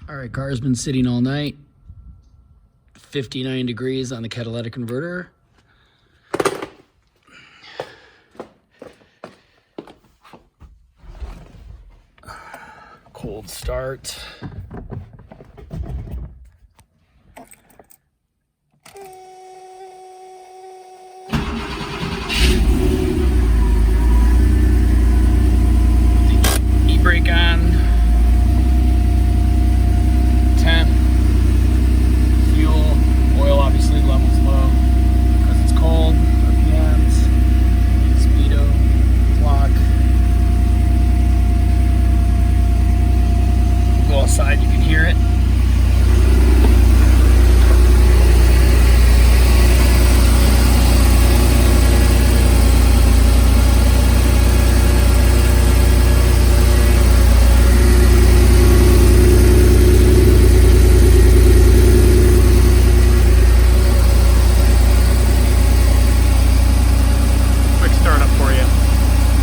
All right, car's been sitting all night. 59 degrees on the catalytic converter. Cold start. E-brake on. Temp. Fuel. Oil obviously levels low because it's cold. RPMs. Speedo. Clock. Go outside, you can hear it.